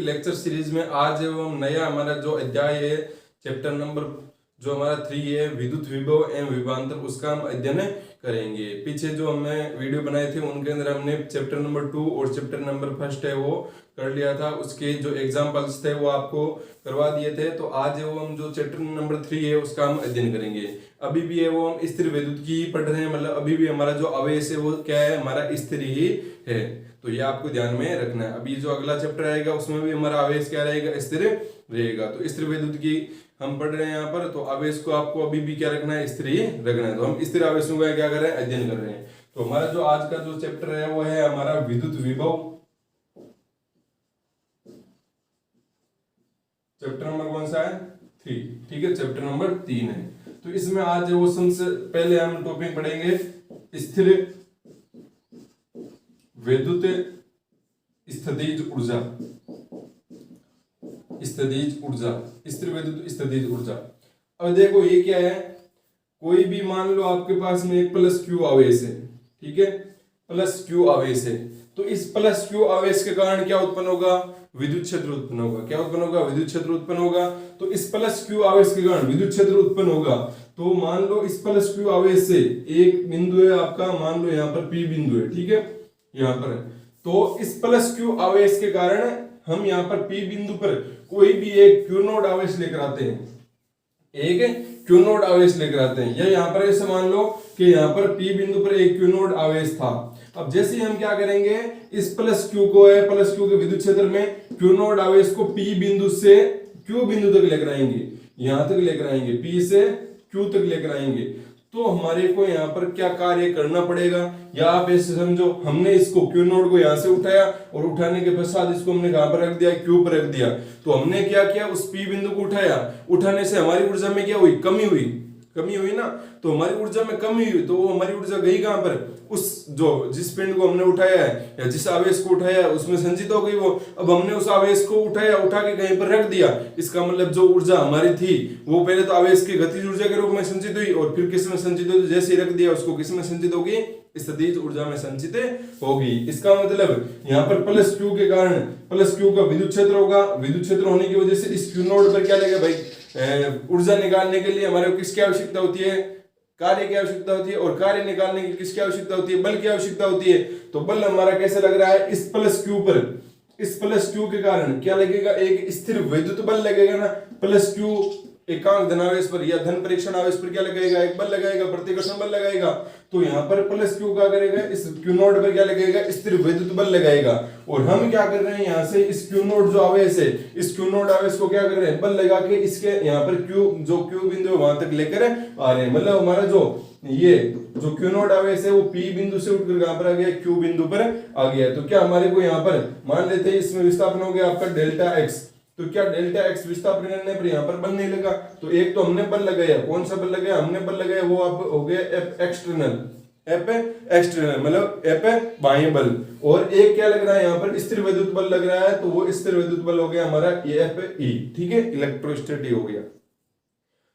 Lecture series में आज एवं नया हमारा जो अध्याय है चैप्टर नंबर जो हमारा 3 है विद्युत विभव एवं विभवांतर, उसका हम अध्ययन करेंगे। पीछे जो हमने वीडियो बनाए थे उनके अंदर हमने चैप्टर नंबर 2 और चैप्टर नंबर 1 है वो कर लिया था, उसके जो एग्जाम्पल्स थे वो आपको करवा दिए थे। तो आज वो हम जो चैप्टर नंबर 3 है उसका हम अध्ययन करेंगे। अभी भी है वो हम स्थिर विद्युत की पढ़ रहे हैं, मतलब अभी भी हमारा जो आवेश है वो क्या है, हमारा स्थिर ही है। तो ये आपको ध्यान में रखना है। अभी जो अगला चैप्टर आएगा उसमें भी हमारा आवेश क्या रहेगा, स्थिर रहेगा। तो स्थिर विद्युत की हम पढ़ रहे हैं यहाँ पर, तो आवेश को आपको अभी भी क्या रखना है, स्थिर ही रखना है। तो हम स्थिर आवेशों का क्या कर रहे हैं, अध्ययन कर रहे हैं। तो हमारा जो आज का जो चैप्टर है वो है हमारा विद्युत विभव। चैप्टर नंबर कौन सा है, 3, ठीक है, चैप्टर नंबर 3 है। तो इसमें आज वो सबसे पहले हम टॉपिक पढ़ेंगे स्थिर विद्युत स्थितिज ऊर्जा। स्थितिज ऊर्जा, स्थिर विद्युत स्थितिज ऊर्जा। अब देखो ये क्या है, कोई भी मान लो आपके पास में एक प्लस क्यू आवेश है, ठीक है, प्लस क्यू आवेश है। तो इस प्लस क्यू आवेश के कारण क्या उत्पन्न होगा, विद्युत क्षेत्र उत्पन्न होगा। क्या उत्पन्न होगा, विद्युत क्षेत्र उत्पन्न होगा। तो इस प्लस क्यू आवेश के कारण विद्युत क्षेत्र उत्पन्न होगा। तो मान लो इस प्लस क्यू आवेश से एक बिंदु है आपका, मान लो यहाँ पर पी बिंदु है, ठीक है, यहाँ पर है। तो इस प्लस क्यू आवेश के कारण हम यहाँ पर पी बिंदु पर कोई भी एक क्यू नोड आवेश लेकर आते हैं, एक क्यू नोड आवेश लेकर आते हैं। या यहाँ पर ऐसे मान लो कि यहाँ पर पी बिंदु पर एक क्यू नोड आवेश था। अब जैसे हम क्या करेंगे, इस प्लस क्यू को है, प्लस क्यू के विद्युत क्षेत्र में क्यू नोड आवेश को पी बिंदु से क्यू बिंदु तक लेकर आएंगे, यहां तक लेकर आएंगे, पी से क्यू तक लेकर आएंगे। तो हमारे को यहाँ पर क्या कार्य करना पड़ेगा, या आप ऐसे समझो हमने इसको क्यू नोड को यहाँ से उठाया और उठाने के पश्चात इसको हमने कहां पर रख दिया, क्यू पर रख दिया। तो हमने क्या किया, उस पी बिंदु को उठाया, उठाने से हमारी ऊर्जा में क्या हुई, कमी हुई, कमी हुई ना। तो हमारी ऊर्जा में कमी हुई, तो वो हमारी ऊर्जा गई कहां पर, उस जो जिस पिंड को हमने उठाया है या जिस आवेश को उठाया है उसमें संचित हो गई वो। अब हमने उस आवेश को उठाया, उठा के कहीं पर रख दिया, इसका मतलब जो ऊर्जा हमारी थी वो पहले तो आवेश की गतिज ऊर्जा के रूप में संचित हुई और फिर किस में संचित हुई, जैसे ही रख दिया उसको किस में संचित होगी, स्थितिज ऊर्जा में संचित होगी। इसका मतलब यहाँ पर प्लस क्यू के कारण प्लस क्यू का विद्युत क्षेत्र होगा। विद्युत क्षेत्र होने की वजह से इस क्यू नोड पर क्या लगेगा भाई, ऊर्जा निकालने के लिए हमारे को किसकी आवश्यकता होती है, कार्य की आवश्यकता होती है। और कार्य निकालने की किसकी आवश्यकता होती है, बल की आवश्यकता होती है। तो बल हमारा कैसे लग रहा है, इस प्लस क्यू पर, इस प्लस क्यू के कारण क्या लगेगा, एक स्थिर विद्युत बल लगेगा ना। प्लस क्यू एकांक धनावेश पर या धन परीक्षण आवेश पर क्या लगेगा, एक बल लगाएगा, प्रतिकर्षण बल लगाएगा। तो यहाँ पर प्लस क्यू क्या करेगा, इस क्यू नोड पर क्या लगेगा, स्थिर विद्युत बल लगाएगा। और हम क्या कर रहे हैं, यहाँ से इस क्यू नोड जो आवेश है, इस क्यू नोड आवेश को क्या कर रहे हैं, बल लगा के इसके यहाँ पर क्यू जो क्यू बिंदु है वहां तक लेकर आ रहे हैं। मतलब हमारा जो ये जो क्यू नोड आवेश है वो पी बिंदु से उठकर कहां पर आ गया, क्यू बिंदु पर आ गया। तो क्या हमारे को यहाँ पर मान लेते हैं इसमें विस्थापन हो गया आपका डेल्टा एक्स। तो क्या डेल्टा एक्स विस्थापन करने पर यहाँ पर बल नहीं लगा। तो एक तो हमने बल लगाया, कौन सा बल लगाया, हमने बल लगाया वो अब हो गया एफ एक्सटर्नल, एफ एक्सटर्नल मतलब एफ बाह्य बल। और एक क्या लग रहा है यहाँ पर, स्थिर विद्युत बल लग रहा है। तो वो स्थिर विद्युत बल हो गया हमारा एफ ई, ठीक है, इलेक्ट्रोस्टैटिक हो गया।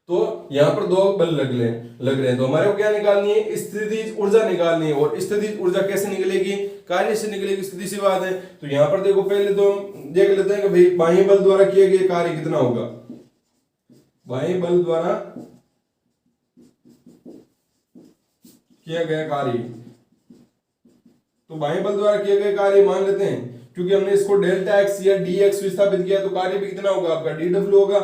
तो यहाँ पर दो बल लग रहे हैं। तो हमारे को क्या निकालनी है, स्थितिज ऊर्जा निकालनी है। और स्थितिज ऊर्जा कैसे निकलेगी, कार्य से निकलेगी, सीधी सी बात है। तो यहाँ पर देखो पहले तो हम देख लेते हैं कि भाई बाह्य बल द्वारा किए गए कार्य कितना होगा। बाह्य बल द्वारा किया गया कार्य, तो बाह्य बल द्वारा किए गए कार्य मान लेते हैं, क्योंकि हमने इसको डेल्टा एक्स या डी एक्स विस्थापित किया, तो कार्य भी कितना होगा आपका, डी डब्ल्यू होगा।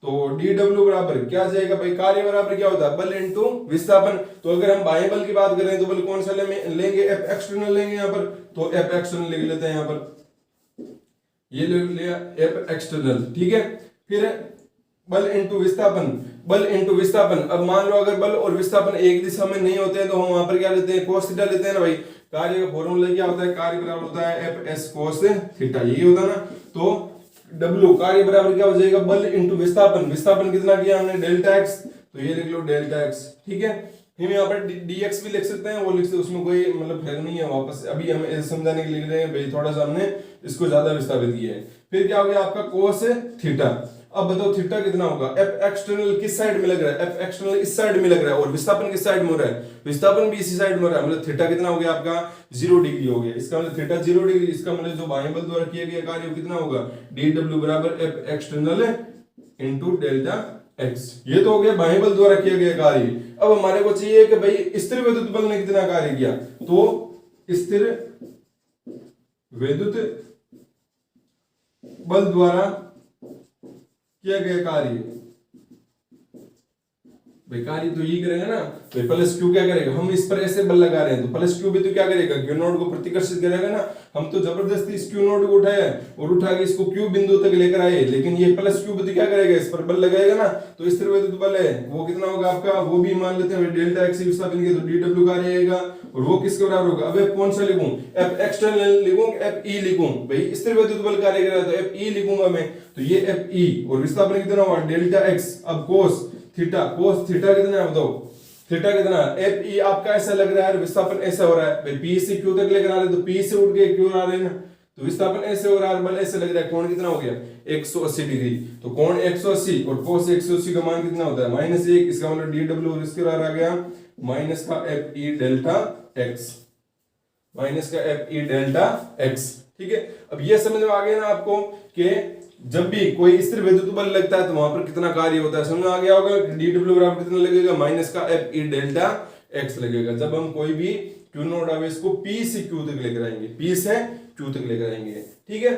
तो डी डब्ल्यू बराबर क्या जाएगा भाई, कार्य बराबर क्या होता है, बल इनटू विस्थापन। तो अगर हम बाह्य बल की बात करें तो बल कौन सा लेंगे, एफ एक्सटर्नल लेंगे यहाँ पर। तो एफ एक्सटर्नल लिख लेते हैं यहाँ पर, ये ले लिया एफ एक्सटर्नल, ठीक है। फिर बल इनटू विस्थापन, बल इनटू विस्थापन। अब मान लो अगर बल और विस्थापन एक दिशा में नहीं होते हैं तो हम वहां पर क्या लेते हैं, कोस थीटा लेते हैं ना भाई। कार्य का फॉर्मूला क्या होता है, कार्य बराबर होता है एफ एस कोस थीटा, यही होता है ना। तो W कार्य बराबर क्या हो जाएगा, बल इंटू विस्थापन। विस्थापन कितना किया हमने, डेल्टा एक्स। तो ये लिख लो डेल्टा एक्स, ठीक है। हम यहाँ पर dx भी लिख सकते हैं, वो लिख सकते, उसमें कोई मतलब फर्क नहीं है। वापस अभी हम ऐसे समझाने के लिए लिख रहे हैं भाई, थोड़ा सा हमने इसको ज्यादा विस्थापित किया है। फिर क्या हो गया आपका कोस थीटा। अब बताओ थीटा कितना होगा, एफ एक्सटर्नल किस साइड में लग रहा है, एफ एक्सटर्नल इस साइड में लग रहा है और विस्थापन किस साइड में हो रहा है, विस्थापन भी इसी साइड में हो रहा है, मतलब थीटा कितना हो गया आपका 0 डिग्री हो गया। इसका मतलब थीटा 0 डिग्री, इसका मतलब जो बाह्य बल द्वारा किया गया कार्य वो कितना होगा, dw बराबर F external into delta x. ये तो हो गया बाह्य बल द्वारा किया गया कार्य। अब हमारे को चाहिए कि भाई स्थिर विद्युत बल ने कितना कार्य किया, तो स्थिर विद्युत बल द्वारा किया गया कार्य, भाई कार्य तो यही करेगा ना, भाई प्लस क्यू क्या करेगा, हम इस पर ऐसे बल लगा रहे हैं तो प्लस क्यू भी तो क्या करेगा, क्यू नोट को प्रतिकर्षित करेगा ना। हम तो जबरदस्ती इस क्यू नोट को उठाया और उठा के इसको क्यू बिंदु तक लेकर आए, लेकिन ये प्लस क्यू भी तो क्या करेगा, इस पर बल लगाएगा ना। तो स्थिर विद्युत बल है वो कितना होगा आपका, वो भी मान लेते हैं डेल्टा एक्स विस्थापन के, तो डीडब्ल्यू कार्य आएगा और वो किसके बराबर होगा, अब कौन सा लिखूं, एफ एक्सटर्नल लिखूं, एफ ई लिखूं, भाई स्थिर विद्युत बल कार्य कर रहा है तो एफ ई लिखूंगा मैं, तो ये एफ ई और विस्थापन कितना होगा डेल्टा एक्स। अब कोस थीटा कितना है बताओ, थीटा कितना, एफ ई आपका ऐसा लग रहा है, विस्थापन ऐसा हो रहा है, भाई पी से क्यू तक लेकर आ रहे हैं तो पी से उठ के क्यू आ रहे हैं ना, तो विस्थापन ऐसे हो रहा है, बल ऐसे लग रहा है, कोण कितना हो गया 180 डिग्री, तो कोण 180 और कोस 180 का मान कितना होता है -1, इसका मतलब डीडब्ल्यू इसके बराबर आ गया माइनस का F E delta x, minus का एफ ई डेल्टा एक्स। ठीक है, अब ये समझ में आ गया ना आपको कि जब भी कोई स्थिर विद्युत बल लगता है तो वहां पर कितना कार्य होता है, समझ में आ गया होगा। डीडब्ल्यू बराबर कितना लगेगा, माइनस का एफ ई डेल्टा एक्स लगेगा, जब हम कोई भी क्यू नोड आवेश को पी से क्यू तक लेकर आएंगे, पी से क्यू तक लेकर आएंगे। ठीक है,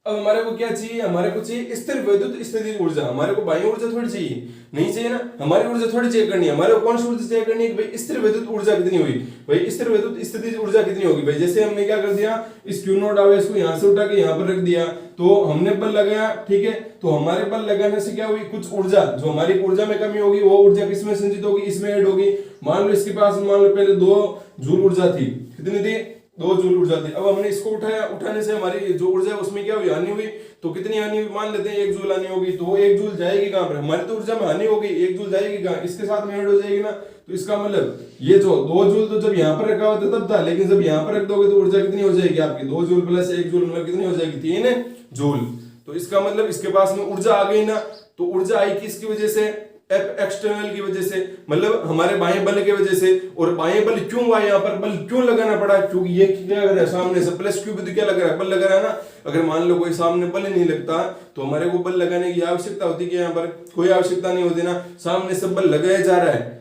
अब हमारे को क्या चाहिए, हमारे को चाहिए स्थिर विद्युत स्थितिज ऊर्जा, हमारे को बाह्य ऊर्जा थोड़ी चाहिए, नहीं चाहिए ना, हमारी ऊर्जा थोड़ी चेक करनी है, हमारे को कौन सी ऊर्जा चेक करनी है कि भाई स्थिर विद्युत ऊर्जा कितनी हुई, भाई स्थिर विद्युत स्थितिज ऊर्जा कितनी होगी। भाई जैसे हमने क्या कर दिया, इस क्यू नोड आवेश को यहां से उठा के यहां पर रख दिया, तो हमने बल लगाया, ठीक है, तो हमारे बल लगाने से क्या हुई, कुछ ऊर्जा जो हमारी ऊर्जा में कमी होगी वो ऊर्जा किसमें संचित होगी, इसमें ऐड होगी। मान लो इसके पास मान लो पहले 2 जूल ऊर्जा थी, कितनी थी 2 जूल ऊर्जा थी, अब हमने इसको उठाया, उठाने से हमारी जो ऊर्जा है उसमें क्या हुई, हानि हुई, तो कितनी हानि हुई, मान लेते हैं 1 जूल हानि होगी, तो 1 जूल जाएगी कहां पर, हमारी तो ऊर्जा में हानि होगी, 1 जूल जाएगी कहां, इसके साथ में ऐड हो जाएगी ना। तो इसका मतलब ये जो 2 जूल तो जब यहां पर रखा हुआ था तब था, लेकिन जब यहां पर रख दोगे तो ऊर्जा कितनी हो जाएगी आपकी, 2 जूल प्लस 1 जूल मतलब कितनी हो जाएगी 3 जूल। तो इसका मतलब इसके पास में ऊर्जा आ गई ना, तो ऊर्जा आई किसकी वजह से, एफ एक्सटर्नल की वजह से, मतलब हमारे बाह्य बल की वजह से। और बाह्य बल क्यों हुआ, यहाँ पर बल क्यों लगाना पड़ा, क्योंकि ये क्या कर रहा है सामने से प्लस क्यू भी क्या लग रहा है, बल लग रहा है ना। अगर मान लो कोई सामने बल नहीं लगता तो हमारे को बल लगाने की आवश्यकता होती है, यहाँ पर कोई आवश्यकता नहीं होती ना, सामने से बल लगाया जा रहा है,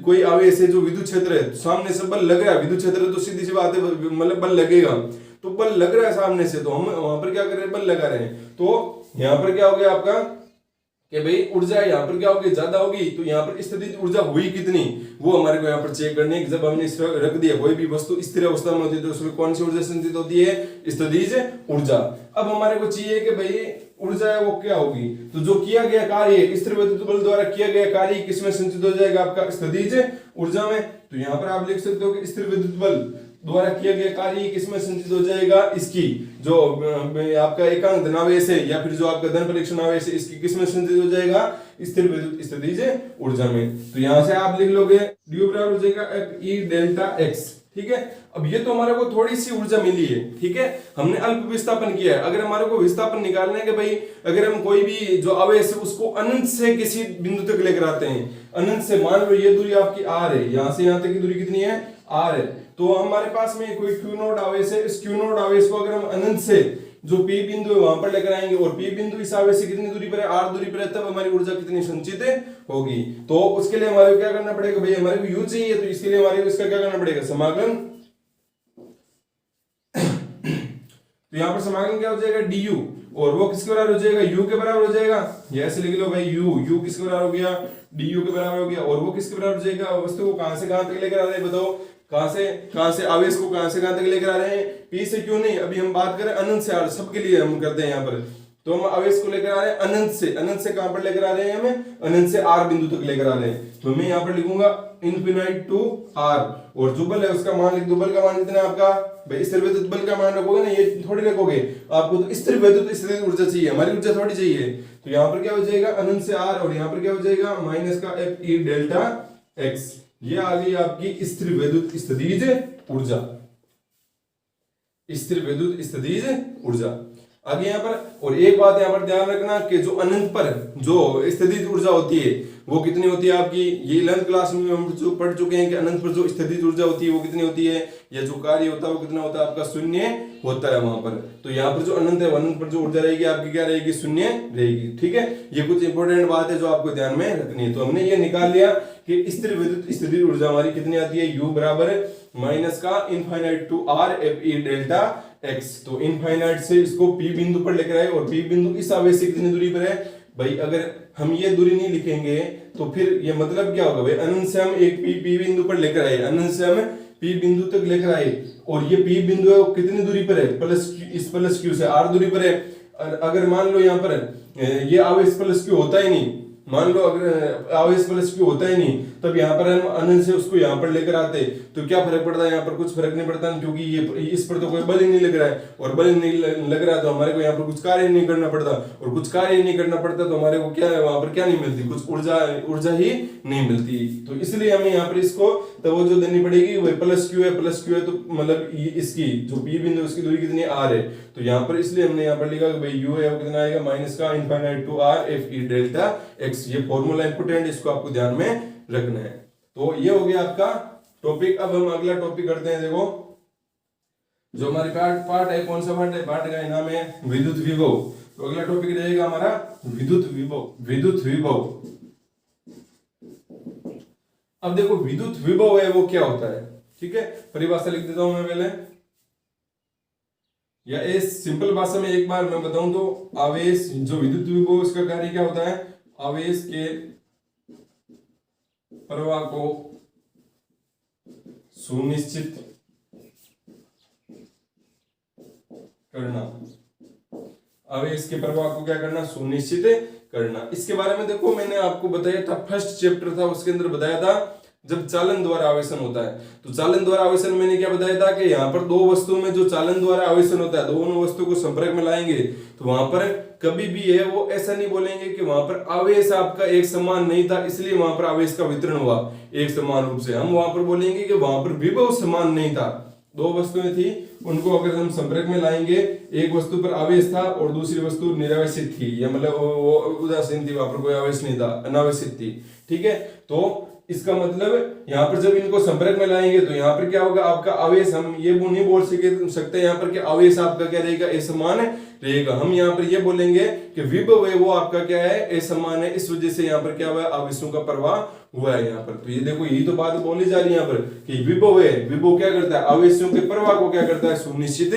कोई आवेश है जो विद्युत क्षेत्र है, सामने से बल लग रहा है, विद्युत क्षेत्र तो सीधी सी बात है, मतलब बल लगेगा, तो बल लग रहा है सामने से, तो हम वहां पर क्या कर रहे हैं, बल लगा रहे हैं। तो यहाँ पर क्या हो गया आपका कि भाई ऊर्जा यहाँ पर क्या होगी, ज्यादा होगी, तो यहाँ पर स्थितिज ऊर्जा हुई कितनी, वो हमारे को यहाँ पर चेक करनी है। जब हमने रख दिया कोई भी वस्तु स्थिर अवस्था में होती है तो उसमें कौन सी ऊर्जा संचित होती है, स्थितिज ऊर्जा। अब हमारे को चाहिए कि भाई ऊर्जा है वो क्या होगी, तो जो किया गया कार्य स्थिर विद्युत बल द्वारा किया गया कार्य किसमें संचित हो जाएगा, आपका स्थितिज ऊर्जा में। तो यहाँ पर आप लिख सकते हो कि स्थिर विद्युत बल द्वारा किया गया कार्य किसमें संचित हो जाएगा, इसकी जो आपका एकांक धनावेश है या फिर जो आपका धन परीक्षण आवेश है इसकी किसमें संचित हो जाएगा, स्थिर विद्युत स्थितिज ऊर्जा में। तो यहां से आप लिख लोगे डी बराबर हो जाएगा एफ ई डेल्टा एक्स। ठीक है, अब ये तो हमारे को थोड़ी सी ऊर्जा मिली है, ठीक है, हमने अल्प विस्थापन किया है। अगर हमारे को विस्थापन निकालना है कि भाई अगर हम कोई भी जो आवेश है उसको अनंत से किसी बिंदु तक लेकर आते हैं, अनंत से, मान लो ये दूरी आपकी आर है, यहां से यहां तक की दूरी कितनी है आर है, तो हमारे पास में कोई क्यू नोड आवेश है, इस क्यू नोड आवेश को अगर हम अनंत से जो पी बिंदु है वहां पर लेकर आएंगे और पी बिंदु इस आवेश से कितनी दूरी पर है, आर दूरी पर है, तब हमारी ऊर्जा कितनी संचित होगी। तो उसके लिए हमारे को क्या करना पड़ेगा, भाई हमारे को यू चाहिए, तो इसके लिए हमारे को इसका क्या करना पड़ेगा, समाकलन। तो यहाँ पर समाकलन क्या हो जाएगा, डी यू, और वो किसके बराबर हो जाएगा, u के बराबर हो जाएगा। ये ऐसे लिख लो भाई, u किसके बराबर हो गया, du के बराबर हो गया, और वो किसके बराबर हो जाएगा, वस्तु को कहां से कहां तक लेकर आ रहे हैं, बताओ कहां से आवेश को कहां से कहां तक लेकर आ रहे हैं, p से क्यों नहीं, अभी हम बात करें अनंत से आर, सबके लिए हम करते हैं यहाँ पर। तो हम आवेश को लेकर आ रहे हैं अनंत से कहां पर लेकर आ रहे हैं, हमें अनंत से आर बिंदु तक लेकर आ रहे हैं। तो मैं यहाँ पर लिखूंगा इनफिनाइट टू आर, और जो बल है उसका मान लिख दो, बल का मान कितना है आपका, भाई स्थिर विद्युत बल का मान रखोगे ना, ये थोड़ी रखोगे, आपको तो स्थिर विद्युत स्थितिज ऊर्जा चाहिए, हमारी ऊर्जा थोड़ी चाहिए। तो यहाँ पर क्या हो जाएगा अनंत से आर, और यहाँ पर क्या हो जाएगा माइनस का एफ ई डेल्टा एक्स। ये आ गई आपकी स्थिर विद्युत स्थितिज ऊर्जा, स्थिर विद्युत स्थितिज ऊर्जा। आगे यहाँ पर और एक बात यहाँ पर ध्यान रखना कि जो अनंत पर जो स्थितिज ऊर्जा होती है वो कितनी होती है आपकी, ये 11th क्लास में हम जो पढ़ चुके हैं कि अनंत पर जो स्थितिज ऊर्जा होती है वो कितनी होती है, या जो कार्य होता है वो कितना होता है आपका, शून्य होता है वहां पर। तो यहाँ पर जो अनंत है अनंत पर जो ऊर्जा रहेगी आपकी क्या रहेगी, शून्य रहेगी। ठीक है, ये कुछ इंपॉर्टेंट बात है जो आपको ध्यान में रखनी है। तो हमने ये निकाल लिया कि स्थिर विद्युत स्थितिज ऊर्जा हमारी कितनी आती है, U बराबर माइनस का infinite to R Fe delta x। तो इनफाइनाइट से इसको P बिंदु पर लेकर आए और P बिंदु इस आवेश से कितनी दूरी पर है भाई, अगर हम ये दूरी नहीं लिखेंगे तो फिर ये मतलब क्या होगा भाई, अनंत से हम एक P बिंदु पर लेकर आए, अनंत से हम P बिंदु तक लेकर आए और ये P बिंदु है वो कितनी दूरी पर है, प्लस Q से R दूरी पर है। अगर मान लो यहाँ पर ये आवेश प्लस Q होता ही नहीं, मान लो अगर आवेश प्लस Q होता ही नहीं, तब यहाँ पर हम अनंत से उसको यहाँ पर लेकर आते तो क्या फर्क पड़ता है, यहाँ पर कुछ फर्क नहीं पड़ता, क्योंकि ये इस पर तो कोई बल ही नहीं लग रहा है, और बल नहीं लग रहा है तो हमारे को यहाँ पर कुछ कार्य नहीं करना पड़ता, और कुछ कार्य नहीं करना पड़ता तो हमारे को क्या है, वहां पर क्या नहीं मिलती, कुछ ऊर्जा ही नहीं मिलती। तो इसलिए हमें यहाँ पर इसको तो वो जो देनी पड़ेगी वही प्लस Q है तो मतलब इसकी जो P बिंदु उसकी दूरी कितनी R है, तो यहाँ पर इसलिए हमने यहाँ पर लिखा कि भाई U है वो कितना आएगा, माइनस का infinite to R Fe delta x। ये फॉर्मूला इंपोर्टेंट, इसको आपको ध्यान में रखना है। तो ये हो गया आपका टॉपिक। अब हम अगला टॉपिक करते हैं। देखो जो हमारे पार्ट है, कौन सा पार्ट है, पार्ट का नाम है विद्युत विभव। तो अगला टॉपिक रहेगा हमारा विद्युत विभव। अब देखो विद्युत विभव है वो क्या होता है, ठीक है, परिभाषा लिख देता हूं मैं पहले, या इस सिंपल भाषा में एक बार मैं बताऊं तो आवेश, जो विद्युत विभव इसका कार्य क्या होता है, आवेश के प्रवाह को सुनिश्चित करना, आवेश के प्रवाह को क्या करना, सुनिश्चित करना। इसके बारे में देखो मैंने आपको बताया था, फर्स्ट चैप्टर था उसके अंदर बताया था जब चालन द्वारा आवेशन होता है। तो चालन द्वारा आवेशन मैंने क्या बताया था कि यहाँ पर दो वस्तुओं में जो चालन द्वारा आवेशन होता है, दोनों वस्तुओं को संपर्क में लाएंगे तो वहां पर कभी भी है वो ऐसा नहीं बोलेंगे कि वहां पर आवेश आपका एक समान नहीं था इसलिए वहां पर आवेश का वितरण हुआ एक समान रूप से। हम वहां पर बोलेंगे कि वहां पर विभव समान नहीं था, दो वस्तुएं थी, उनको अगर हम संपर्क में लाएंगे, एक वस्तु पर आवेश था और दूसरी वस्तु निरावेशित थी, या मतलब वो उदासीन थी, वहां पर कोई आवेश नहीं था, अनावेशित थी। ठीक है, तो इसका मतलब यहाँ पर जब इनको संपर्क में लाएंगे तो यहाँ पर क्या होगा, आपका आवेश, हम ये नहीं बोल सकते यहाँ पर कि आवेश आपका क्या रहेगा, असमान रहेगा। हम यहाँ पर ये बोलेंगे कि विभव है वो आपका क्या है, असमान है, इस वजह से यहाँ पर क्या हुआ, आवेशों का प्रवाह हुआ है यहाँ पर। तो ये देखो यही तो बात बोली जा रही है यहाँ पर कि विभव है, विभव क्या करता है, आवेशों के प्रवाह को क्या करता है, सुनिश्चित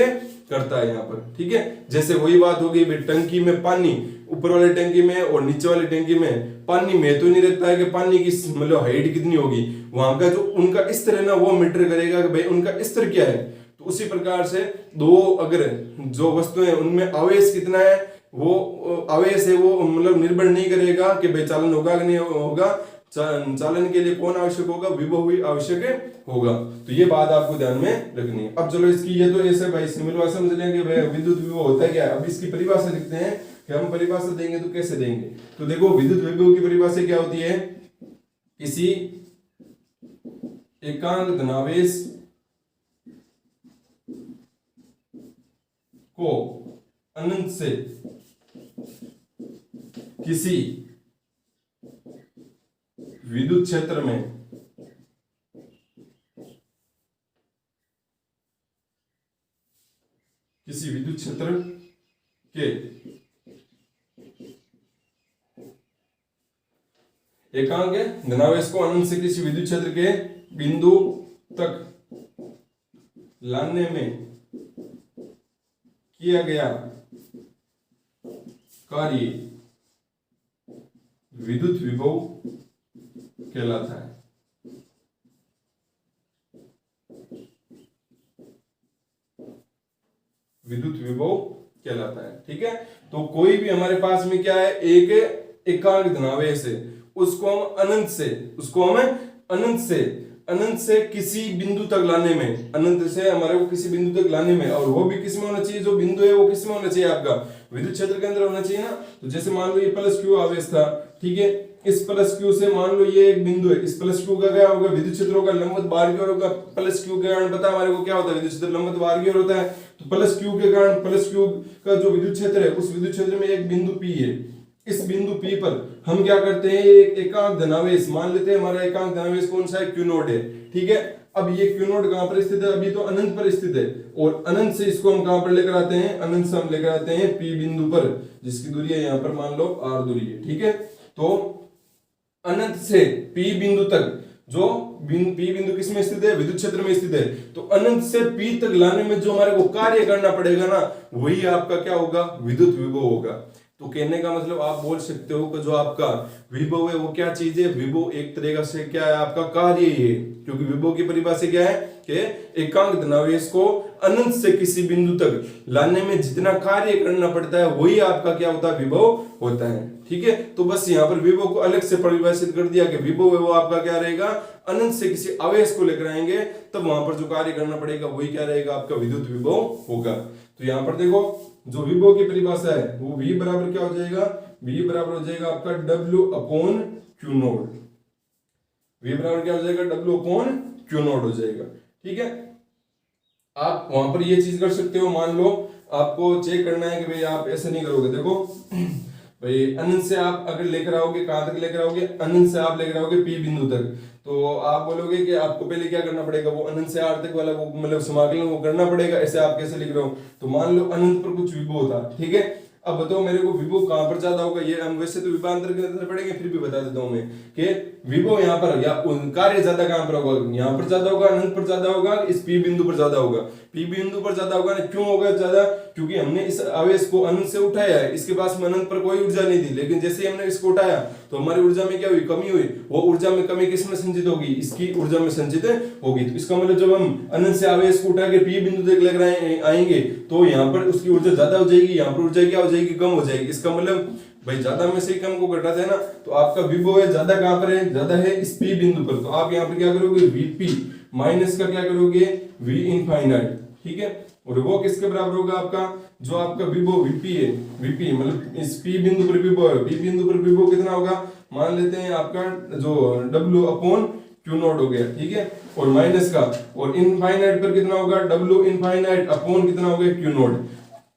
करता है यहाँ पर। ठीक है, जैसे वही बात होगी टंकी में पानी, ऊपर वाली टंकी में और नीचे वाली टंकी में पानी में तो नहीं रहता है कि पानी की मतलब हाइट कितनी होगी, वहां का जो उनका स्तर है ना वो मीटर करेगा कि भाई उनका स्तर क्या है। तो उसी प्रकार से दो अगर जो वस्तुएं उनमें आवेश कितना है, वो आवेश है वो मतलब निर्भर नहीं करेगा कि भाई चालन होगा कि नहीं होगा, चालन के लिए कौन आवश्यक होगा, विभव ही आवश्यक होगा। तो ये बात आपको ध्यान में रखनी है। अब चलो इसकी ये तो ऐसे भाई सिंपल भाषा में समझ लेंगे भाई विद्युत विभव होता है क्या। अब इसकी परिभाषा लिखते हैं कि हम परिभाषा देंगे तो कैसे देंगे। तो देखो विद्युत विभव की परिभाषा क्या होती है, किसी एकांक धनावेश को अनंत से किसी विद्युत क्षेत्र में के एकांक धनावेश को अनंत से किसी विद्युत क्षेत्र के बिंदु तक लाने में किया गया कार्य विद्युत विभव कहलाता है। विद्युत विभव कहलाता है। ठीक है, तो कोई भी हमारे पास में क्या है, एक एकांक धनावेश है, उसको हम अनंत से किसी बिंदु तक लाने में, अनंत से हमारे को किसी बिंदु तक लाने में, और वो भी किस में होना चाहिए, जो बिंदु है वो किस में होना चाहिए, आपका विद्युत क्षेत्र के अंदर होना चाहिए ना। तो जैसे मान लो ये प्लस Q आवेश था, ठीक है, इस प्लस क्यू से मान लो ये एक बिंदु है, इस प्लस क्यू का क्या होगा, विद्युत क्षेत्र होगा लंबवत बाहर की ओर होगा। प्लस क्यू के कारण पता है हमारे को क्या होता है, विद्युत क्षेत्र लंबवत बाहर की ओर होता है। तो प्लस क्यू के कारण प्लस क्यू का जो विद्युत क्षेत्र है, उस विद्युत क्षेत्र में एक बिंदु पी है। इस बिंदु पी पर हम क्या करते हैं, एक एकांक धनावेश मान लेते हैं, हमारा एकांक धनावेश कौन सा है, क्यू नोड है, ठीक है। अब ये क्यू नोड कहां पर स्थित है, अभी तो अनंत पर स्थित है, और अनंत से इसको हम कहां पर लेकर आते हैं, अनंत से हम लेकर आते हैं पी बिंदु पर, जिसकी दूरी है यहां पर मान लो आर दूरी है, ठीक है। तो अनंत से पी बिंदु तक, जो पी बिंदु किस में स्थित है, विद्युत क्षेत्र में स्थित है, तो अनंत से पी तक लाने में जो हमारे को कार्य करना पड़ेगा ना, वही आपका क्या होगा, विद्युत विभव होगा। तो कहने का मतलब आप बोल सकते हो कि जो आपका विभव है वो क्या चीज है, विभव एक तरीका से क्या है, आपका कार्य ही है, क्योंकि विभव की परिभाषा क्या है कि एकांक धनावेश को अनंत से किसी बिंदु तक लाने में जितना कार्य करना पड़ता है वही आपका क्या होता है, विभव होता है, ठीक है। तो बस यहाँ पर विभव को अलग से परिभाषित कर दिया कि विभव है वो आपका क्या रहेगा, अनंत से किसी आवेश को लेकर आएंगे तब वहां पर जो कार्य करना पड़ेगा वही क्या रहेगा, आपका विद्युत विभव होगा। तो यहाँ पर देखो जो विभव की परिभाषा है वो V बराबर क्या हो जाएगा, V बराबर हो जाएगा आपका W upon Q node. V बराबर क्या हो जाएगा, W अपॉन क्यू नोड हो जाएगा, ठीक है। आप वहां पर ये चीज कर सकते हो, मान लो आपको चेक करना है कि भाई आप ऐसे नहीं करोगे, देखो भाई अनंत से आप अगर लेकर आओगे, कहां तक लेकर आओगे, अनंत से आप लेकर आओगे पी बिंदु तक, तो आप बोलोगे कि आपको पहले क्या करना पड़ेगा, वो अनंत से आर तक वाला वो मतलब समाकलन वो करना पड़ेगा। ऐसे आप कैसे लिख रहे हो, तो मान लो अनंत पर कुछ विभव था, ठीक है। अब बताओ मेरे को विभव कहां पर ज्यादा होगा, ये हम वैसे तो विभांतर करने पड़ेंगे, फिर भी बता देता हूं मैं कि विभव यहाँ पर या कार्य ज्यादा कहां पर होगा, यहाँ पर ज्यादा होगा, अनंत पर ज्यादा होगा, इस पी बिंदु पर ज्यादा होगा। पी बिंदु पर ज्यादा होगा ना, क्यों होगा ज्यादा, क्योंकि हमने इस आवेश को अनंत से उठाया है, इसके पास में अनंत पर कोई ऊर्जा नहीं थी, लेकिन जैसे ही हमने इसको उठाया तो हमारी ऊर्जा में क्या हुई, कमी हुई। वो ऊर्जा में कमी किस में संचित होगी, इसकी ऊर्जा में संचित होगी। तो इसका मतलब जब हम अनंत से आवेश को उठा के पी बिंदु तक लेकर आएंगे तो यहाँ पर उसकी ऊर्जा ज्यादा हो जाएगी, यहाँ पर ऊर्जा क्या हो जाएगी, कम हो जाएगी। इसका मतलब भाई ज्यादा में से कम को घटाते हैं ना, तो आपका विभव है ज्यादा कहां पर है, ज्यादा है इस पी बिंदु पर। तो आप यहाँ पर क्या करोगे, वीपी माइनस का क्या करोगे, वी इनफाइनाइट, ठीक है। और वो किसके बराबर होगा, आपका जो आपका विभव वीपी है, वीपी मतलब इस पी बिंदु पर विभव है, पी बिंदु पर विभव कितना होगा, मान लेते हैं आपका जो W अपॉन क्यू नोट हो गया, ठीक है। और माइनस का, और इनफाइनाइट पर कितना होगा, W इनफाइनाइट अपॉन कितना हो गया, क्यू नोट,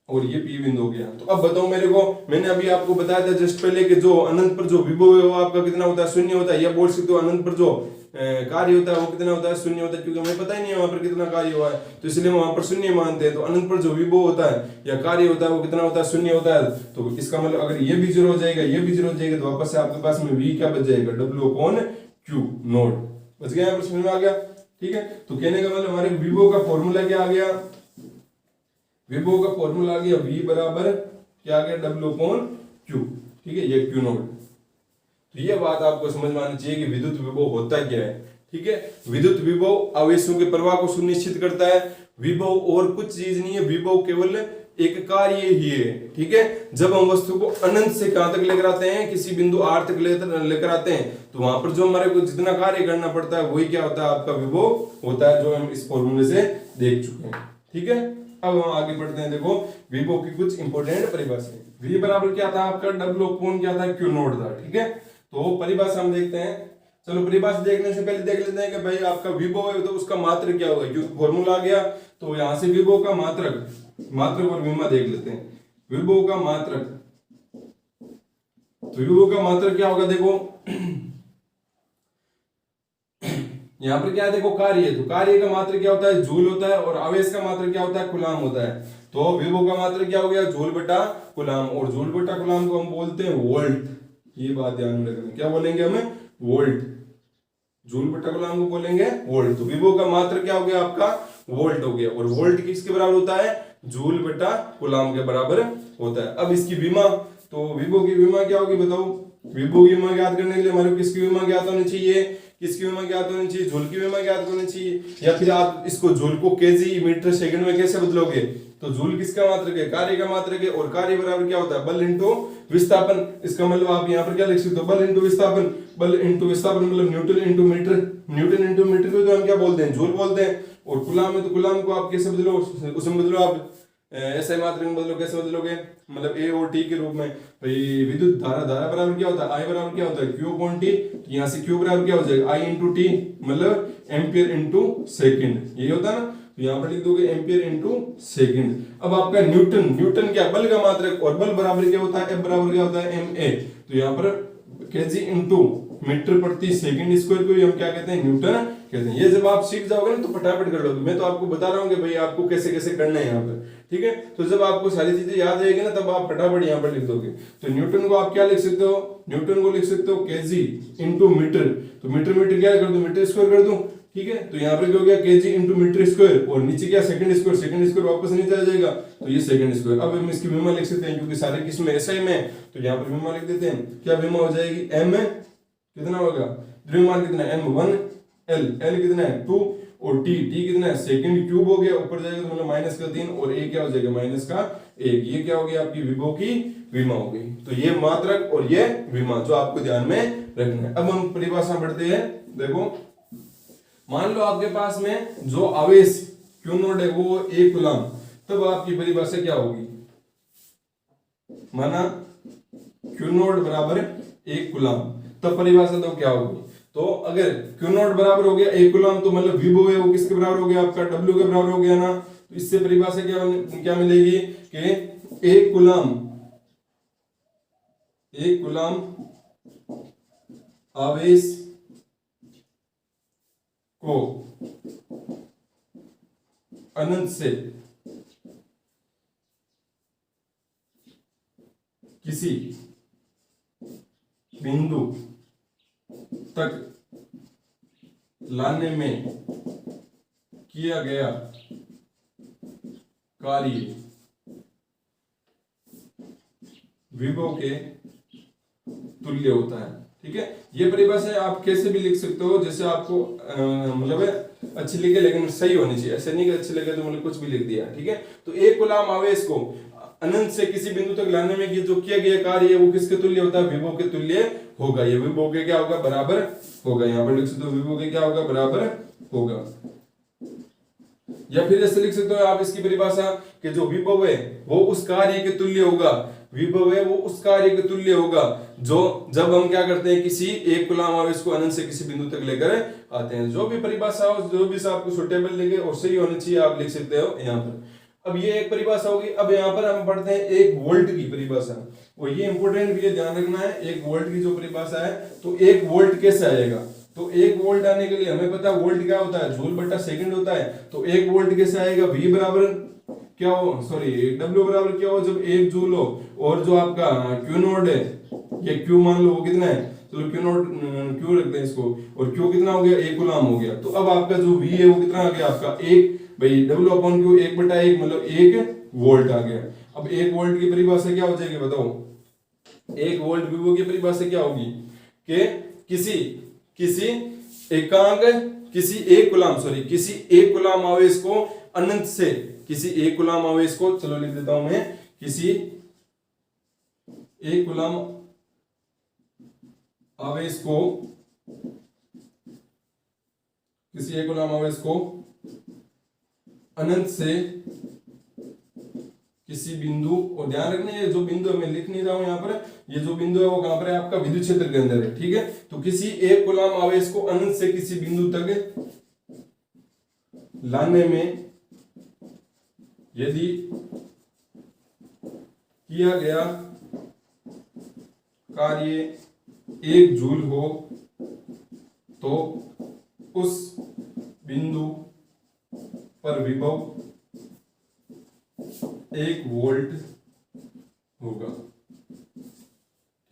और ये पी बिंदु हो गया। तो अब बताओ मेरे को, मैंने अभी आपको बताया था जस्ट पहले कि जो अनंत पर जो विभव है वो आपका कितना होता है, शून्य होता है। या बोल सकते हो अनंत पर जो कार्य होता है वो कितना होता है, शून्य होता है, क्योंकि हमें पता ही नहीं है वहां पर कितना कार्य हुआ है, तो इसलिए वहां पर शून्य मानते हैं। तो अनंत पर जो विभव होता है या कार्य होता है वो कितना होता है, शून्य होता है। तो इसका मतलब अगर ये भी जीरो हो जाएगा, ये भी जीरो हो जाएगा, तो वापस से आपके पास में V क्या बच जाएगा, W अपॉन क्यू नोड बच गया, यहाँ पर समझ में आ गया, ठीक है। तो कहने का मतलब हमारे विभव का फॉर्मूला क्या आ गया, विभव का फॉर्मूला आ गया V बराबर क्या आ गया, W अपॉन क्यू, ठीक है, ये क्यू नोड। तो ये बात आपको समझ में आनी चाहिए कि विद्युत विभव होता क्या है, ठीक है। विद्युत विभव आवेशों के प्रवाह को सुनिश्चित करता है। विभव और कुछ चीज नहीं है, विभव केवल एक कार्य ही है, ठीक है। जब हम वस्तु को अनंत से कहां तक लेकर आते हैं, किसी बिंदु आर तक लेकर आते हैं, तो वहां पर जो हमारे को जितना कार्य करना पड़ता है वही क्या होता है, आपका विभव होता है, जो हम इस फॉर्मूले से देख चुके हैं, ठीक है। अब हम आगे बढ़ते हैं, देखो विभव की कुछ इंपॉर्टेंट परिभाषाएं। V बराबर क्या था आपका, W अपॉन क्या था, क्यू नोट था, ठीक है। तो परिभाषा हम देखते हैं, चलो परिभाषा देखने से पहले देख लेते हैं कि भाई आपका विभव है तो उसका मात्रक क्या होगा, क्योंकि फॉर्मूला आ गया तो यहां से विभव का मात्रक और विमा देख लेते हैं। विभव का मात्रक, तो विभव का मात्रक क्या होगा, देखो यहाँ पर क्या है, देखो कार्य है, तो कार्य का मात्रक क्या होता है, जूल होता है, और आवेश का मात्रक क्या होता है, कूलाम होता है। तो विभव का मात्रक क्या हो गया, जूल बटा कूलाम, और जूल बटा कूलाम को हम बोलते हैं वोल्ट। ये बात ध्यान में रखना, क्या बोलेंगे हमें, वोल्ट। जूल बटा कूलाम को बोलेंगे वोल्ट। तो विभव का मात्रक क्या हो गया, आपका वोल्ट हो गया, और वोल्ट किसके बराबर होता है, जूल बटा कूलाम के बराबर होता है। अब इसकी विमा, तो विभव की विमा क्या होगी बताओ। विभव की विमा ज्ञात करने के लिए हमारे को किसकी विमा ज्ञात होनी चाहिए, किसकी विमा ज्ञात होनी चाहिए, जूल की विमा ज्ञात होनी चाहिए। या फिर आप इसको जूल को केजी मीटर सेकंड में कैसे बदलोगे, तो जूल किसका मात्रक है, कार्य का मात्रक है, और कार्य बराबर क्या होता है, बल इंटू विस्थापन। इसका मतलब आप यहाँ पर क्या लिख सकते हो, बल इंटू विस्थापन। बल इंटू विस्थापन मतलब Newton into metre, Newton into metre को तो हम क्या बोलते हैं, जूल बोलते हैं। और कूलाम में तो कूलाम को आप कैसे बदलो, उसमें बदलो आप ऐसे मात्रक में बदलो, कैसे बदलोगे, मतलब ए और टी के रूप में। भाई विद्युत धारा, धारा बराबर क्या होता है, आई बराबर क्या होता है, क्यू अपॉन टी। तो यहाँ से क्यू बराबर क्या हो जाएगा, आई इंटू टी, मतलब एम्पियर इंटू सेकेंड, ये होता है ना। तो यहाँ पर लिख दोगे एम्पियर इंटू सेकेंड। अब आपका न्यूटन, न्यूटन क्या, बल का मात्रक, और बल बराबर क्या होता है, एफ बराबर क्या होता है, एम ए। तो यहाँ पर केजी इंटू मीटर प्रति सेकंड स्क्वायर को हम क्या कहते हैं, न्यूटन कहते हैं। ये जब आप सीख जाओगे ना तो फटाफट कर लोगे। मैं तो आपको बता रहा हूँ कि भाई आपको कैसे कैसे करना है यहाँ पर, ठीक है। तो जब आपको सारी चीजें याद रहेगी ना तब आप फटाफट यहाँ पर लिख दोगे। तो न्यूटन को आप क्या लिख सकते हो, न्यूटन को लिख सकते हो केजी इंटू मीटर। तो मीटर मीटर क्या कर दूं, मीटर स्क्वायर कर दूं, ठीक है। तो यहाँ पर क्या हो गया, केजी इंटू मीटर स्क्वायर, और नीचे क्या सेकंड स्क्वायर, सेकंड स्क्वायर वापस नीचे आ जाएगा, तो ये सेकंड स्क्वायर। अब हम इसकी विमा लिख सकते हैं क्योंकि सारे किस्म एसआई में, तो यहाँ पर विमा लिख देते हैं। क्या विमा हो जाएगी, एम कितना होगा, द्रव्यमान कितना है, m1, l कितना है 2, और t कितना है, सेकंड क्यूब हो गया, ऊपर जाएगा तो मतलब माइनस का 3, और a क्या हो जाएगा, माइनस का 1। ये क्या हो गया, आपकी विभव की विमा हो गई। तो ये मात्रक और ये विमा जो आपको ध्यान में रखना है। अब हम परिभाषा पढ़ते हैं। देखो, मान लो आपके पास में जो आवेश क्यू नोट है वो 1 कूलम, तब आपकी परिभाषा क्या होगी, माना क्यू नोट बराबर 1 कूलम, तब परिभाषा तो क्या होगी। तो अगर क्यू नॉट बराबर हो गया 1 कूलम, तो मतलब विभव है वो किसके बराबर हो गया, आपका डब्ल्यू के बराबर हो गया ना। तो इससे परिभाषा क्या मिलेगी कि 1 कूलम आवेश को अनंत से किसी बिंदु तक लाने में किया गया कार्य विभव के तुल्य होता है, ठीक है। ये परिभाषा आप कैसे भी लिख सकते हो, जैसे आपको मतलब अच्छी लिखे, लेकिन सही होनी चाहिए। ऐसे नहीं कि अच्छी लगे तो मतलब कुछ भी लिख दिया, ठीक है। तो 1 कूलम आवेश को अनंत से किसी बिंदु तक लाने में जो किया गया कार्य है वो किसके तुल्य होता है, विभव के तुल्य होगा। ये विभव के क्या होगा, बराबर होगा। यहाँ पर लिख सकते हो विभव के क्या होगा, बराबर होगा। या फिर ऐसे लिख सकते हो आप इसकी परिभाषा कि जो विभव है वो उस कार्य के तुल्य होगा, विभव है वो उस कार्य के तुल्य होगा जो जब हम क्या करते हैं, किसी 1 कूलम आवेश को अनंत से किसी बिंदु तक लेकर आते हैं। जो भी परिभाषा हो, जो भी आपको सुटेबल लगे और सही होनी चाहिए, आप लिख सकते हो यहाँ पर। अब ये एक परिभाषा होगी। अब यहाँ पर हम पढ़ते हैं 1 वोल्ट की परिभाषा, और ये इंपोर्टेंट भी है, ध्यान रखना है। 1 वोल्ट की जो परिभाषा है, तो 1 वोल्ट कैसे आएगा, तो 1 वोल्ट आने के लिए हमें पता है वोल्ट क्या होता है, जूल बटा सेकंड होता है। तो 1 वोल्ट कैसे आएगा, V बराबर क्या हो, सॉरी W बराबर क्या हो, जब 1 जूल हो, और जो आपका क्यू नोट है, ये क्यू मान लो वो कितना है, चलो क्यू नोट क्यू रखते हैं इसको, और क्यू कितना हो गया, 1 कूलम हो गया। तो अब आपका जो V है वो कितना आ गया, आपका 1 भाई W अपॉन क्यू 1/1, मतलब 1 वोल्ट आ गया। अब 1 वोल्ट की परिभाषा क्या हो जाएगी, बताओ। 1 वोल्ट विभव की परिभाषा क्या होगी कि किसी 1 कूलम आवेश को अनंत से, किसी 1 कूलम आवेश को, चलो लिख देता हूं मैं, किसी 1 कूलम आवेश को, किसी 1 कूलम आवेश को अनंत से किसी बिंदु, और ध्यान रखना ये जो बिंदु मैं लिख नहीं रहा हूं यहाँ पर, ये जो बिंदु है वो कहां पर है, आपका विद्युत क्षेत्र के अंदर है, ठीक है। तो किसी 1 कूलम आवेश को अनंत से किसी बिंदु तक लाने में यदि किया गया कार्य 1 जूल हो, तो उस बिंदु पर विभव 1 वोल्ट होगा,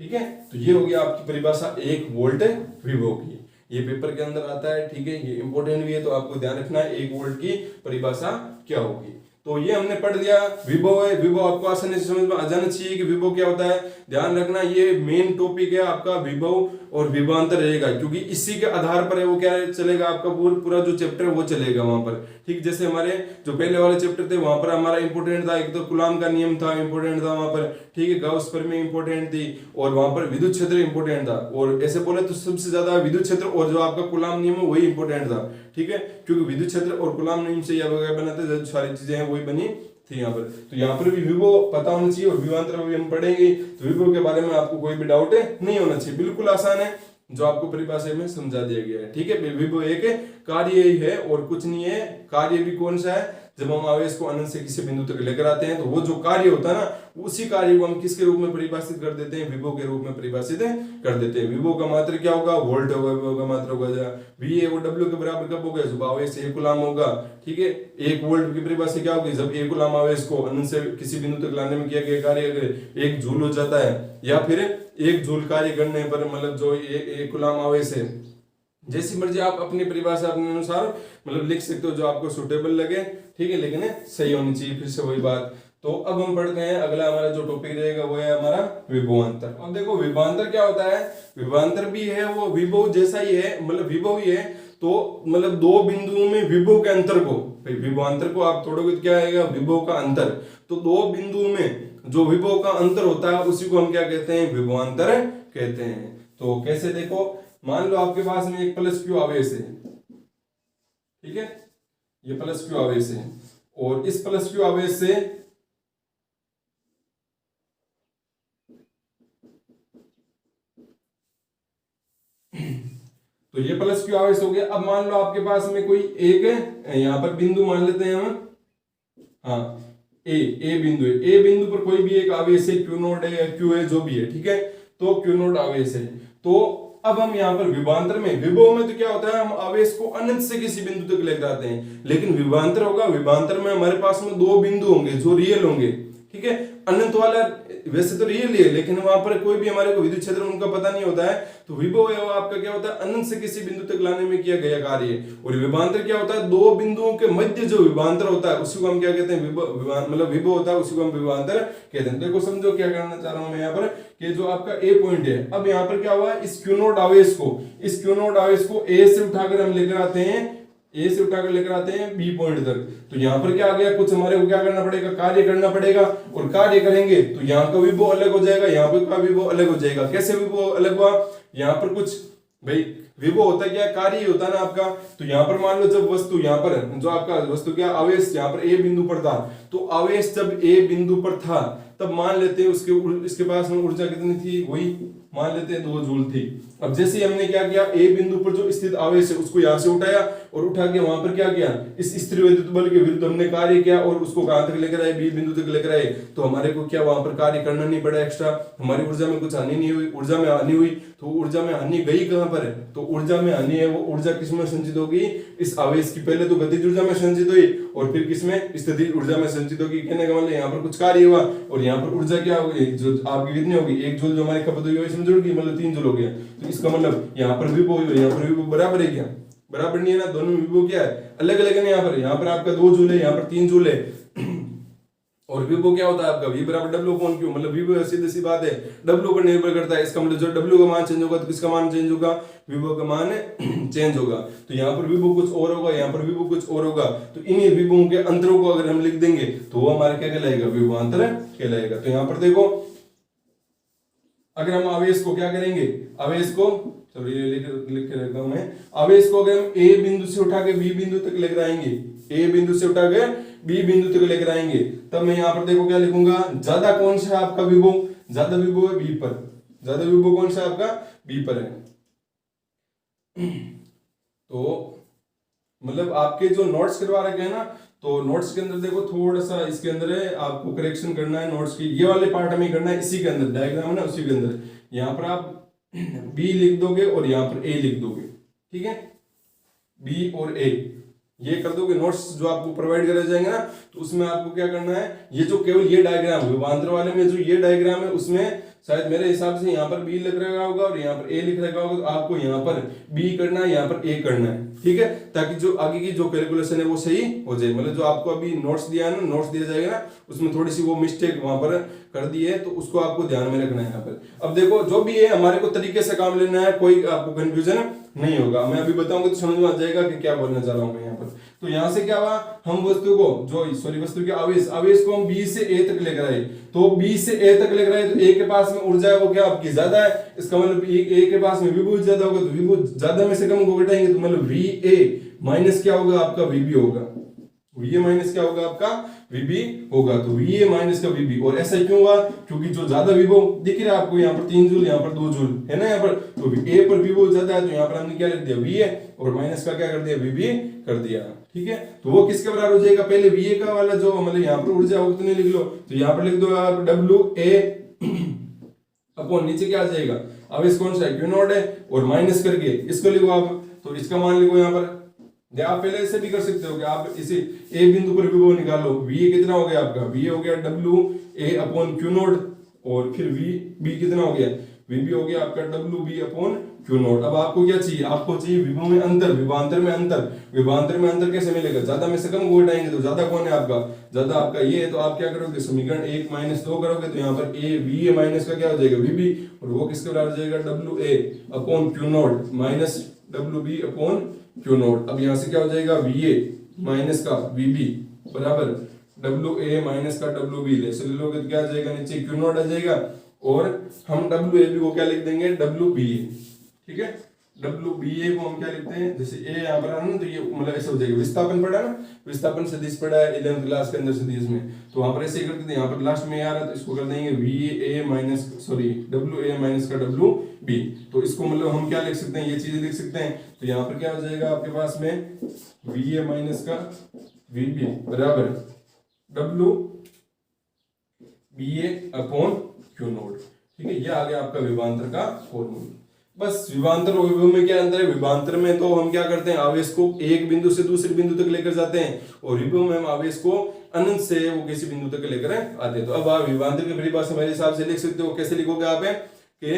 ठीक है। तो ये हो गया आपकी परिभाषा 1 वोल्ट विभव की। ये पेपर के अंदर आता है, ठीक है। ये इंपॉर्टेंट भी है, तो आपको ध्यान रखना है 1 वोल्ट की परिभाषा क्या होगी। तो ये हमने पढ़ लिया, विभव है। विभव आपको आसानी से समझ में आ जाना चाहिए कि विभव क्या होता है। ध्यान रखना ये मेन टॉपिक है आपका, विभव और विभवांतर रहेगा, क्योंकि इसी के आधार पर है वो क्या चलेगा, आपका पूरा जो चैप्टर है वो चलेगा वहां पर, ठीक। जैसे हमारे जो पहले वाले चैप्टर थे वहां पर हमारा इंपोर्टेंट था, एक तो कूलॉम का नियम था, इंपोर्टेंट था वहां पर, ठीक है। गाउस प्रमेय इंपोर्टेंट थी, और वहां पर विद्युत क्षेत्र इंपोर्टेंट था, और ऐसे बोले तो सबसे ज्यादा विद्युत क्षेत्र और जो आपका कूलॉम नियम है वही इंपोर्टेंट था, ठीक है। क्योंकि विद्युत क्षेत्र और कूलॉम नियम से यह बनाते सारी चीजें हैं वही बनी थी यहाँ पर। तो यहाँ पर भी विभव पता होना चाहिए और विभवांतर में भी हम पढ़ेंगे, तो विभव के बारे में आपको कोई भी डाउट नहीं होना चाहिए, बिल्कुल आसान है जो आपको परिभाषा में समझा दिया गया है। ठीक है, विभव एक कार्य ही है और कुछ नहीं है। कार्य भी कौन सा है, जब हम आवेश को अनंत से किसी बिंदु तक लेकर आते हैं तो वो जो कार्य होता है ना, उसी कार्य को हम किसके रूप में परिभाषित कर देते हैं, विभव के रूप में परिभाषित कर देते हैं। विभव का मात्रा क्या होगा, वोल्ट होगा, विभव का मात्रा होगा वी ए, वो डब्ल्यू के बराबर कब होगा, जब आवेश 1 कूलम होगा। ठीक है, 1 वोल्ट की परिभाषा क्या होगी, जब 1 कूलम आवेश को अनंत से किसी बिंदु तक लाने में किया गया कार्य अगर 1 जूल हो जाता है, या फिर 1 जूल कार्य करने पर मतलब जो 1 कूलम आवेश है, जैसी मर्जी आप अपनी परिभाषा अपने अनुसार मतलब लिख सकते हो जो आपको सुटेबल लगे। ठीक है, लेकिन सही होनी चाहिए, फिर से वही बात। तो अब हम पढ़ते हैं, अगला हमारा जो टॉपिक रहेगा वो है हमारा विभवांतर। अब देखो विभवांतर क्या होता है, विभवांतर भी है वो विभव जैसा ही है, मतलब विभव ही है। तो मतलब दो बिंदुओं में विभव के अंतर को, विभवांतर को आप तोड़ोगे तो क्या आएगा, विभव का अंतर। तो दो बिंदुओं में जो विभव का अंतर होता है उसी को हम क्या कहते हैं, विभवांतर कहते हैं। तो कैसे, देखो मान लो आपके पास में एक प्लस क्यू आवेश है। ठीक है, ये प्लस क्यू आवेश है और इस प्लस क्यू आवेश से तो ये प्लस क्यू आवेश हो गया। अब मान लो आपके पास में कोई एक यहां पर बिंदु मान लेते हैं हम, हाँ ए बिंदु है। ए बिंदु पर कोई भी एक आवेश है, क्यू नोड है या क्यू है जो भी है। ठीक है, तो क्यू नोड आवेश है। तो अब हम यहाँ पर विभवांतर में, विभव में तो क्या होता है, हम आवेश को अनंत से किसी बिंदु तक लेकर आते हैं, लेकिन विभवांतर होगा, विभवांतर में हमारे पास में दो बिंदु होंगे जो रियल होंगे। ठीक है, अनंत वाला वैसे तो रियल ही है, लेकिन वहां पर कोई भी हमारे को विद्युत क्षेत्र उनका पता नहीं होता है। तो विभव है वो आपका क्या होता है, अनंत से किसी बिंदु तक लाने में किया गया कार्य। और विभवांतर क्या होता है, दो बिंदुओं के मध्य जो विभवांतर होता है उसी को हम क्या कहते हैं, मतलब विभव होता है, उसी को हम विभवांतर कहते हैं। देखो समझो क्या करना चाह रहा हूं मैं यहाँ पर, कि जो आपका ए पॉइंट है, अब यहाँ पर क्या हुआ, इस क्यू नोड आवेश को, इस क्यू नोड आवेश को ए से उठाकर हम लेकर आते हैं, ए से उठाकर लेकर आते हैं बी पॉइंट तक। तो यहाँ पर क्या आ गया, कुछ हमारे को क्या करना पड़ेगा, कार्य करना पड़ेगा। और कार्य करेंगे तो यहाँ का विभव अलग हो जाएगा, यहाँ पर का विभव अलग हो जाएगा। कैसे विभव अलग हुआ, यहाँ पर कुछ भाई विभव होता क्या, कार्य ही होता ना आपका। तो यहाँ पर मान लो जब वस्तु यहाँ पर जो आपका वस्तु क्या आवेश यहाँ पर ए बिंदु पर था, तो आवेश जब ए बिंदु पर था तब मान लेते हैं इसके पास में ऊर्जा कितनी थी, वही मान लेते हैं 2 जूल थी। अब जैसे हमने क्या किया, ए बिंदु पर जो स्थित आवेश है उसको यहाँ से उठाया और उठा के वहां पर क्या किया, इस स्थिर विद्युत बल के विरुद्ध हमने कार्य किया और उसको कहां तक लेकर आए, बी बिंदु तक लेकर आए। तो हमारे को क्या वहां पर कार्य करना नहीं पड़ा एक्स्ट्रा, हमारी ऊर्जा में कुछ हानि नहीं हुई, ऊर्जा में हानि हुई। तो ऊर्जा में हानि गई कहां पर है, तो ऊर्जा में हानि है वो ऊर्जा किसमें संचित होगी, इस आवेश की पहले तो गतिज ऊर्जा में संचित हुई और फिर किसमें, स्थितिज ऊर्जा में संचित होगी। कहने का मतलब यहाँ पर कुछ कार्य हुआ और यहाँ पर ऊर्जा क्या होगी, जो आपकी कितनी होगी, 1 जूल जो हमारी खपत हुई इसमें जुड़ गई, मतलब 3 जूल हो गया। तो इसका मतलब यहाँ पर विभव और यहाँ पर विभव बराबर है क्या, बराबर नहीं है ना, दोनों में विभव क्या है, अलग अलग है। यहाँ पर आपका 2 जूल है, यहाँ पर 3 जूल है। और विभव क्या होता है आपका, V बराबर W अपॉन Q, मतलब विभव सीधी सी बात है W पर निर्भर करता है। इसका मतलब जो W का मान चेंज होगा तो किसका मान चेंज होगा, विभव का मान चेंज होगा। तो यहाँ पर विभव कुछ और होगा, यहाँ पर विभव कुछ और होगा। तो इन्हीं विभवों के अंतरों को अगर हम लिख देंगे तो वो हमारा क्या कहलाएगा, विभवांतर कहलाएगा। तो यहाँ पर देखो अगर हम आवेश को क्या करेंगे, आवेश को चलो ये लिख के रखता हूं मैं, आवेश को अगर हम ए बिंदु से उठा के बी बिंदु तक लेकर आएंगे, ए बिंदु से उठा के बी बिंदु तक लेकर आएंगे, तब मैं यहाँ पर देखो क्या लिखूंगा, ज्यादा कौन सा है आपका विभव, ज्यादा विभव है बी पर, ज्यादा विभव कौन सा आपका बी पर है। तो मतलब आपके जो नोट्स करवा रखे हैं ना, तो नोट्स के अंदर देखो थोड़ा सा इसके अंदर है, आपको करेक्शन करना है नोट्स की, ये वाले पार्ट हमें करना है, इसी के अंदर डायग्राम है ना उसी के अंदर, यहाँ पर आप बी लिख दोगे और यहाँ पर ए लिख दोगे। ठीक है, बी और ए ये कर दोगे। नोट्स जो आपको प्रोवाइड करे जाएंगे ना, तो उसमें आपको क्या करना है, ये जो केवल ये डायग्राम विभवांतर वाले में जो ये डायग्राम है उसमें शायद मेरे हिसाब से यहाँ पर बी लिख रखा होगा और यहाँ पर ए लिख रखा होगा, तो आपको यहाँ पर बी करना है, यहाँ पर ए करना है। ठीक है, ताकि जो आगे की जो कैलकुलेशन है वो सही हो जाए। मतलब जो आपको अभी नोट्स दिया है ना, नोट्स दिया जाएगा ना, उसमें थोड़ी सी वो मिस्टेक वहां पर कर दी है, तो उसको आपको ध्यान में रखना है यहाँ पर। अब देखो जो भी है हमारे को तरीके से काम लेना है, कोई आपको कंफ्यूजन नहीं होगा। मैं अभी बताऊंगा तो समझ में आ जाएगा कि क्या बोलना चाह रहा हूँ मैं यहाँ पर। तो यहाँ से क्या हुआ, हम वस्तु को वस्तु के आवेश को हम बी से ए तक लेकर आए, तो बी से ए तक लेकर आए तो ए के पास में ऊर्जा है वो क्या आपकी ज्यादा है, इसका मतलब ए के पास में विभव ज्यादा होगा, तो विभव ज्यादा में से कम को घटाएंगे तो मतलब वी ए माइनस क्या होगा आपका वीबी होगा। वीए माइनस क्या होगा आपका वीबी होगा, तो वीए माइनस का वीबी। और ऐसा क्यों हुआ, क्योंकि जो ज्यादा विभव दिख रहा है आपको यहाँ पर 3 जूल, यहाँ पर 2 जूल है ना, यहाँ पर तो ए पर विभव ज्यादा है, तो यहाँ पर हमने क्या लिख दिया वीए, और माइनस का क्या कर दिया वीबी कर दिया। ठीक है, तो वो किसके बराबर हो जाएगा, पहले वीए का वाला जो मतलब यहाँ पर ऊर्जा हो उतने लिख लो, तो यहाँ पर लिख दो आप डब्ल्यू ए अपॉन नीचे क्या आ जाएगा आवेश कौन सा है, क्यू नॉट है, और माइनस करके इसको लिखो आप, तो इसका मान लिखो यहाँ पर। या आप पहले ऐसे भी कर सकते हो कि आप इसे ए बिंदु पर विभव निकालो, वी कितना हो गया आपका, वी हो गया W A upon Q not, और फिर वी बी कितना हो गया, वी बी हो गया आपका W B upon Q naught. अब आपको क्या चाहिए, आपको चाहिए विभव में अंतर, विभवांतर में अंतर। विभवांतर में अंतर कैसे मिलेगा, ज्यादा में से कम को हटाएंगे, तो ज्यादा कौन है आपका, ज्यादा आपका ये है, तो आप क्या करोगे समीकरण 1 माइनस 2 करोगे, तो यहाँ पर ए वी ए माइनस का क्या हो जाएगा वी बी, और वो किसके बराबर हो जाएगा W A upon Q naught minus W B upon Q naught. अब यहां से क्या हो जाएगा वी ए माइनस का वी बी बराबर डब्ल्यू ए माइनस का डब्ल्यू बी, ले लोगे तो क्या आ जाएगा नीचे क्यू नॉट आ जाएगा, और हम डब्ल्यू ए बी को क्या लिख देंगे डब्ल्यू बी ए। ठीक है, डब्ल्यू बी ए को हम क्या लिखते हैं, जैसे ए यहाँ पर है ना, तो ये मतलब ऐसे हो जाएगा, विस्थापन पढ़ा ना, विस्थापन सदिश पढ़ा है 11th क्लास के अंदर सदिश में, तो वहां पर ऐसे ही करते थे, यहाँ पर लास्ट में आ रहा है तो इसको कर देंगे we A minus sorry W A minus का डब्ल्यू बी। तो इसको मतलब हम क्या लिख सकते हैं, ये चीजें लिख सकते हैं, तो यहाँ पर क्या हो जाएगा आपके पास में वी ए माइनस का वी बी बराबर डब्ल्यू बी ए अपॉन क्यू नोट। ठीक है, ये आ गया आपका विभवांतर का फॉर्मूला। बस विभवांतर और विभव में क्या अंतर है, विभवांतर में तो हम क्या करते हैं आवेश को एक बिंदु से दूसरे बिंदु तक लेकर जाते हैं, और विभव में हम आवेश को अनंत से वो किसी बिंदु तक लेकर आते हैं। तो अब आप विभवांतर की परिभाषा मेरे हिसाब से लिख सकते हो, कैसे लिखोगे आप कि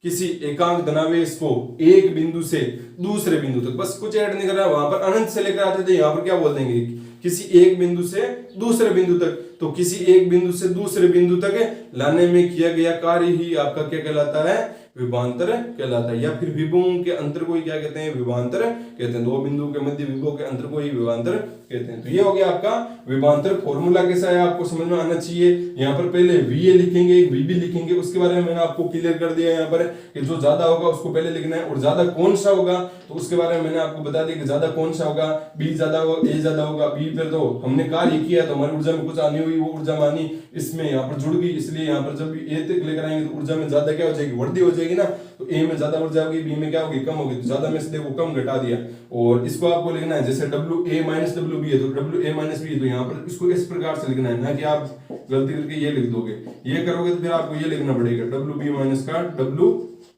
किसी एकांक धनावेश को एक बिंदु से दूसरे बिंदु तक, बस कुछ ऐड नहीं कर रहा, वहां पर अनंत से लेकर आते थे, यहाँ पर क्या बोल देंगे किसी एक बिंदु से दूसरे बिंदु तक, तो किसी एक बिंदु से दूसरे बिंदु तक लाने में किया गया कार्य ही आपका क्या कहलाता है, विभवांतर कहलाता है। या फिर विभवों के अंतर को ही क्या कहते हैं, विभवांतर कहते हैं। दो बिंदुओं के मध्य विभव के अंतर को ही विभवांतर कहते हैं। तो ये हो गया आपका विभवांतर। फॉर्मूला कैसा है आपको समझ में आना चाहिए। यहाँ पर पहले वीए लिखेंगे, एक वीबी लिखेंगे, उसके बारे में मैंने आपको क्लियर कर दिया यहाँ पर कि जो ज्यादा होगा उसको पहले लिखना है, और ज्यादा कौन सा होगा तो उसके बारे में मैंने आपको बता दिया कि ज्यादा कौन सा होगा, बी ज्यादा होगा, ए ज्यादा होगा। बी पर तो हमने कार्य किया तो हमारी ऊर्जा में कुछ आनी हुई, वो ऊर्जा मानी इसमें यहाँ पर जुड़ गई, इसलिए यहाँ पर जब ए तक लेकर आएंगे तो ऊर्जा में ज्यादा क्या हो जाएगी, वृद्धि हो जाएगी ना। तो ए में ज्यादा ऊर्जा होगी, बी में क्या होगी, कम होगी। तो ज्यादा में से देखो कम घटा दिया, और इसको आपको लिखना है जैसे W A minus W B है, तो डब्ल्यू ए माइनस बी, तो यहाँ पर इसको इस प्रकार से लिखना है, ना कि आप गलती करके ये लिख दोगे। ये करोगे तो फिर आपको ये लिखना पड़ेगा डब्ल्यू बी माइनस का डब्ल्यू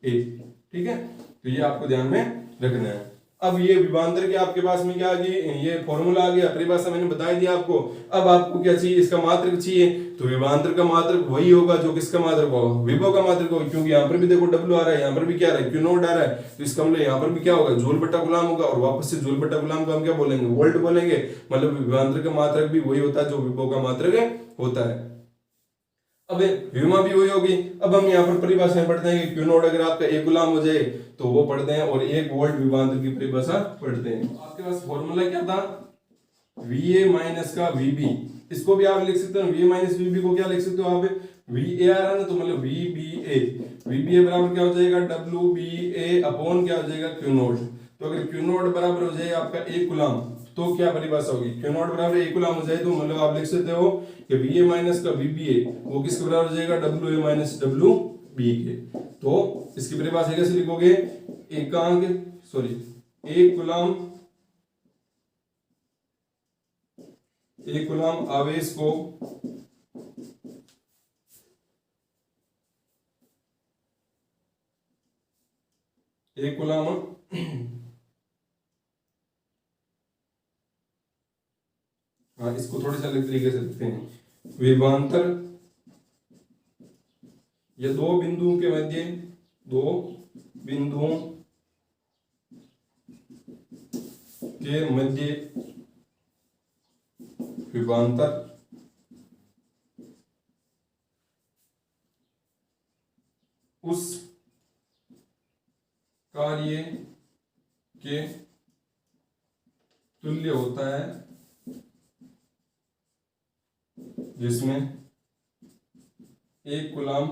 ए। ठीक है, तो ये आपको ध्यान में रखना है। अब ये विभवांतर के आपके पास में क्या आ गई, ये फॉर्मूला आ गया, परिभाषा मैंने बता दिया आपको। अब आपको क्या चाहिए, इसका मात्रक चाहिए। तो विभवांतर का मात्रक वही होगा जो किसका मात्रक होगा, विभव का मात्रक होगा, क्योंकि यहाँ पर भी देखो डब्ल्यू आ रहा है, यहाँ पर भी क्या आ रहा है, क्यू नॉट आ रहा है। तो इसका मतलब यहाँ पर भी क्या होगा, जूल बट्टा गुलाम होगा, और वापस से जूल बट्टा गुलाम को हम क्या बोलेंगे, वोल्ट बोलेंगे। मतलब विभवांतर का मात्रक भी वही होता है जो विभव का मात्रक होता है। अब विमा भी वही होगी। अब हम यहाँ पर परिभाषाएं पढ़ते हैं कि क्यू नॉट अगर आपका एक गुलाम हो जाए तो वो पढ़ते हैं, और एक वोल्ट विभवांतर की परिभाषा पढ़ते हैं। आपके पास फॉर्मूला क्या था, वीए माइनस का वीबी। इसको भी आप लिख सकते हो, वीए माइनस वीबी को क्या लिख सकते हो आप, वी ए आ रहा है ना, तो मतलब V B A, V B A बराबर क्या हो जाएगा, डब्ल्यू बी ए अपॉन क्या हो जाएगा, क्यू नॉट। तो अगर क्यू नॉट बराबर हो जाए आपका एक गुलाम, तो क्या परिभाषा होगी, क्यू नॉट बराबर एक गुलाम हो जाए तो मतलब आप लिख सकते हो कि वी ए माइनस का वी बी ए वो किसके बराबर हो जाएगा, W A minus W B के। तो इसकी परिभाषा कैसे लिखोगे, एकांक सॉरी एक गुलाम आवेश को एक गुलाम हाँ, इसको थोड़े से अलग तरीके से लिखते हैं, विभवांतर या दो बिंदुओं के मध्य, दो बिंदुओं के मध्य विभवांतर उस कार्य के तुल्य होता है जिसमें एक गुलाम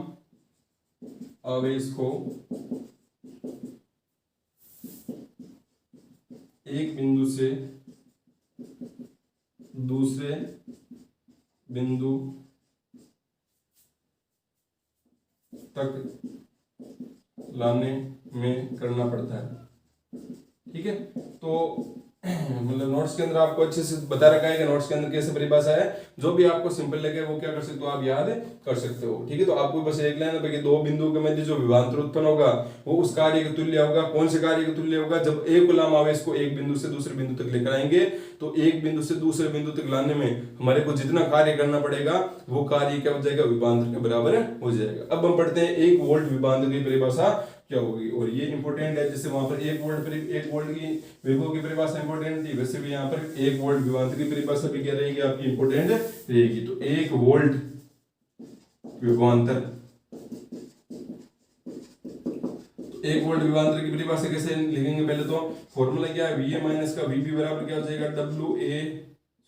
आवेश को एक बिंदु से दूसरे बिंदु तक लाने में करना पड़ता है। ठीक है, तो मतलब नोट्स के अंदर आपको अच्छे से बता रखा है कि नोट्स के अंदर कैसे परिभाषा है, जो भी आपको सिंपल लगे वो क्या कर सकते हो, आप याद कर सकते हो। ठीक है, तो आपको बस एक लाइन है कि दो बिंदुओं के मध्य जो विभवांतर उत्पन्न होगा वो उस कार्य के तुल्य होगा। कौन से कार्य के तुल्य होगा? जब एक कूलम आवेश को एक बिंदु से दूसरे बिंदु तक लेकर आएंगे तो एक बिंदु से दूसरे बिंदु तक लाने में हमारे को जितना कार्य करना पड़ेगा वो कार्य क्या हो जाएगा, विभवांतर के बराबर हो जाएगा। अब हम पढ़ते हैं 1 वोल्ट विभवांतर की परिभाषा क्या होगी, और ये इंपॉर्टेंट है। जैसे वहां पर 1 वोल्ट की विभव की परिभाषा इंपॉर्टेंट थी, वैसे भी यहाँ पर 1 वोल्ट विभवांतर की परिभाषा भी क्या रहेगी आपकी, इंपॉर्टेंट रहेगी। तो 1 वोल्ट विभवांतर, तो 1 वोल्ट विभवांतर की परिभाषा कैसे लिखेंगे? पहले तो फॉर्मूला क्या है, VA माइनस का VB बराबर क्या हो जाएगा,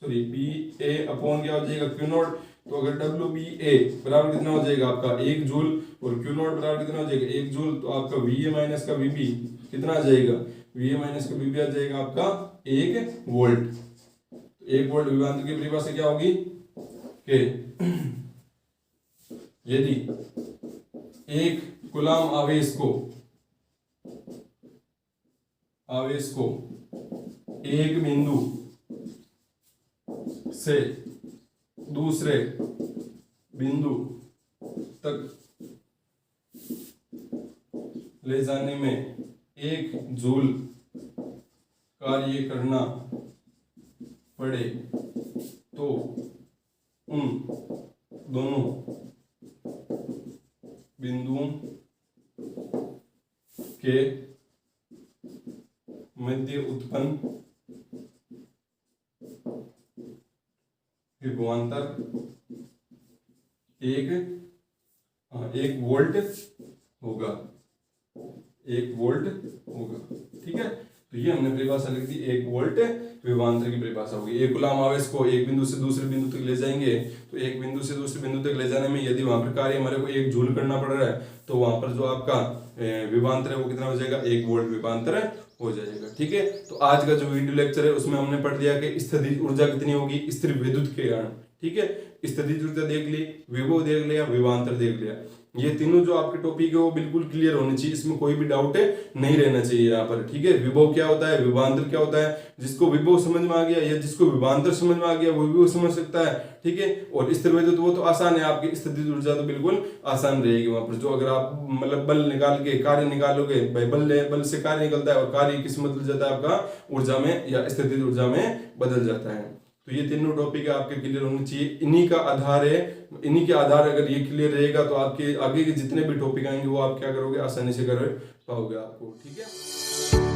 BA अपॉन क्या हो जाएगा, Q नॉट। तो अगर WBA बराबर कितना हो जाएगा आपका 1 जूल और Q नॉट बराबर कितना हो जाएगा 1 जूल, तो आपका VA माइनस का VB कितना आ जाएगा, VA माइनस का VB आ जाएगा आपका 1 वोल्ट। 1 वोल्ट विभवांतर की परिभाषा क्या होगी कि यदि एक कूलम आवेश को एक बिंदु से दूसरे बिंदु तक ले जाने में 1 जूल कार्य करना पड़े तो उन दोनों बिंदुओं के मध्य उत्पन्न विभवांतर 1 वोल्ट होगा, 1 वोल्ट होगा। ठीक है, तो ये हमने परिभाषा लिख दी, 1 वोल्ट विभवांतर की परिभाषा होगी। एक कूलम आवेश को एक बिंदु से दूसरे बिंदु तक ले जाएंगे तो एक बिंदु से दूसरे बिंदु तक ले जाने में यदि वहां पर कार्य हमारे को 1 जूल करना पड़ रहा है तो वहां पर जो आपका विभवांतर है वो कितना हो जाएगा, 1 वोल्ट विभवांतर हो जाएगा। ठीक है, तो आज का जो वीडियो लेक्चर है उसमें हमने पढ़ लिया कि स्थितिज ऊर्जा कितनी होगी स्थिर विद्युत के कारण। ठीक है, स्थितिज ऊर्जा देख ली, विभव देख लिया, विभवांतर देख लिया। ये तीनों जो आपके टॉपिक है वो बिल्कुल क्लियर होने चाहिए, इसमें कोई भी डाउट नहीं रहना चाहिए यहाँ पर। ठीक है, विभव क्या होता है, विभवांतर क्या होता है, जिसको विभव समझ में आ गया या जिसको विभवांतर समझ में आ गया वो भी समझ सकता है। ठीक है, और स्थिर विद्युत वो तो आसान है, आपकी स्थितिज ऊर्जा तो बिल्कुल आसान रहेगी वहां पर। जो अगर आप मतलब बल निकाल के कार्य निकालोगे, भाई बल से कार्य निकलता है और कार्य किस में बदल जाता है आपका ऊर्जा में या स्थितिज ऊर्जा में बदल जाता है। तो ये तीनों टॉपिक आपके क्लियर होने चाहिए, इन्हीं का आधार है, इन्हीं के आधार अगर ये क्लियर रहेगा तो आपके आगे के जितने भी टॉपिक आएंगे वो आप क्या करोगे, आसानी से कर पाओगे आपको। ठीक है।